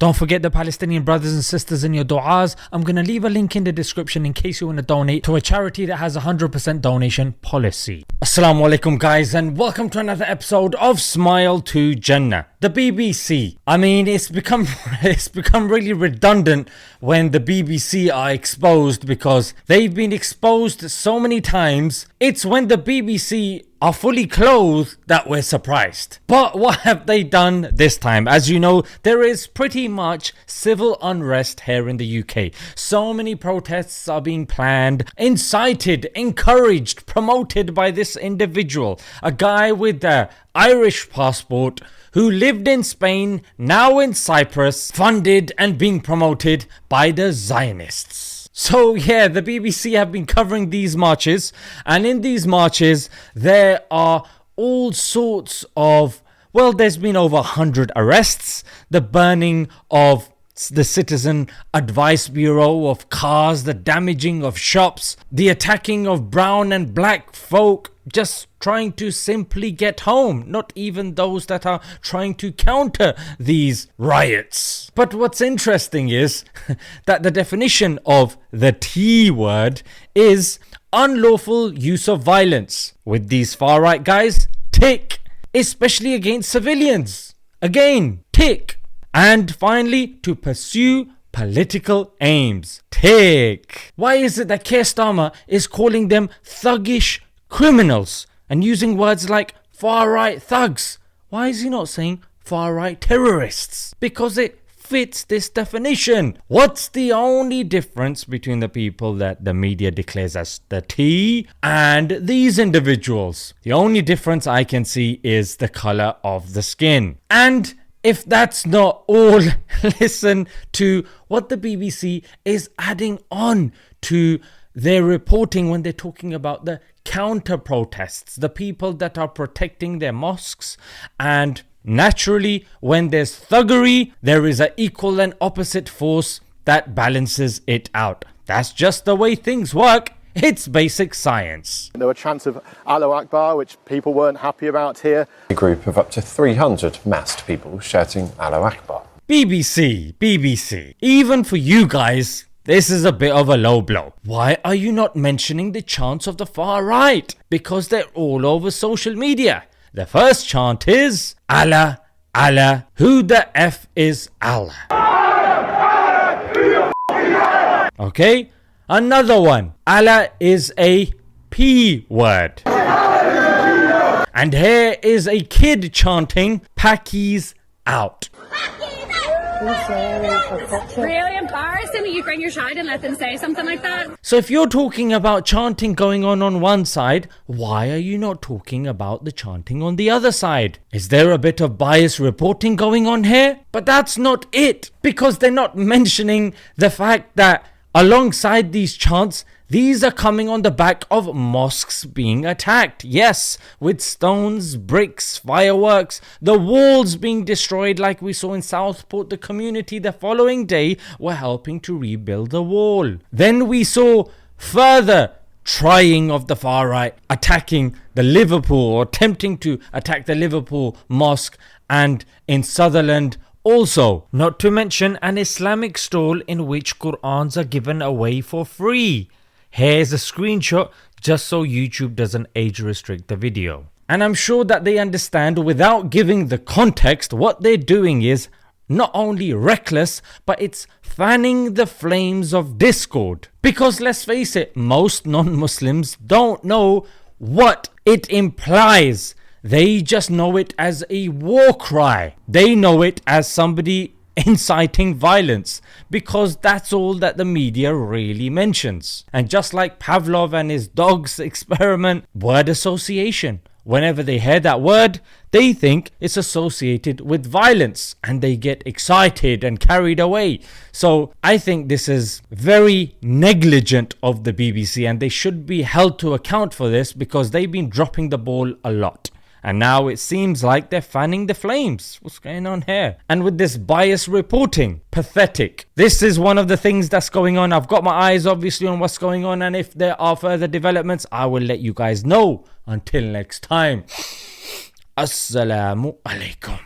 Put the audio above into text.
Don't forget the Palestinian brothers and sisters in your du'as. I'm going to leave a link in the description in case you want to donate to a charity that has a 100% donation policy. Assalamu alaikum guys, and welcome to another episode of Smile to Jannah. The BBC. I mean, it's become really redundant when the BBC are exposed, because they've been exposed so many times. It's when the BBC are fully clothed that we're surprised. But what have they done this time? As you know, there is pretty much civil unrest here in the UK. So many protests are being planned, incited, encouraged, promoted by this individual, a guy with the Irish passport who lived in Spain, now in Cyprus, funded and being promoted by the Zionists. So yeah, the BBC have been covering these marches, and in these marches there are all sorts of, well, there's been over 100 arrests, the burning of the Citizen Advice Bureau of cars, the damaging of shops, the attacking of brown and black folk just trying to simply get home, not even those that are trying to counter these riots. But what's interesting is that the definition of the T word is unlawful use of violence. With these far right guys, tick, especially against civilians. Again, tick. And finally, to pursue political aims. Tick. Why is it that Keir Starmer is calling them thuggish criminals and using words like far-right thugs? Why is he not saying far-right terrorists? Because it fits this definition. What's the only difference between the people that the media declares as the T and these individuals? The only difference I can see is the color of the skin. And if that's not all, listen to what the BBC is adding on to their reporting when they're talking about the counter protests, the people that are protecting their mosques. And naturally, when there's thuggery, there is an equal and opposite force that balances it out. That's just the way things work. It's basic science. There were chants of Akbar, which people weren't happy about here. A group of up to 300 massed people shouting Akbar. BBC. Even for you guys, this is a bit of a low blow. Why are you not mentioning the chants of the far right? Because they're all over social media. The first chant is Allah, Allah, who the F is Allah? Okay? Another one, Allah is a P word. And here is a kid chanting, Pakis out. Really embarrassing that you bring your child and let them say something like that. So if you're talking about chanting going on one side, why are you not talking about the chanting on the other side? Is there a bit of bias reporting going on here? But that's not it, because they're not mentioning the fact that alongside these chants, these are coming on the back of mosques being attacked. Yes, with stones, bricks, fireworks, the walls being destroyed like we saw in Southport. The community the following day were helping to rebuild the wall. Then we saw further trying of the far right attacking the Liverpool, or attempting to attack the Liverpool mosque, and in Sutherland also, not to mention an Islamic stall in which Qur'ans are given away for free. Here's a screenshot just so YouTube doesn't age restrict the video. And I'm sure that they understand, without giving the context, what they're doing is not only reckless, but it's fanning the flames of discord. Because let's face it, most non-Muslims don't know what it implies. They just know it as a war cry. They know it as somebody inciting violence, because that's all that the media really mentions. And just like Pavlov and his dog's experiment, word association. Whenever they hear that word, they think it's associated with violence and they get excited and carried away. So I think this is very negligent of the BBC, and they should be held to account for this, because they've been dropping the ball a lot. And now it seems like they're fanning the flames. What's going on here? And with this bias reporting, pathetic. This is one of the things that's going on. I've got my eyes obviously on what's going on, and if there are further developments, I will let you guys know. Until next time, Assalamu alaikum.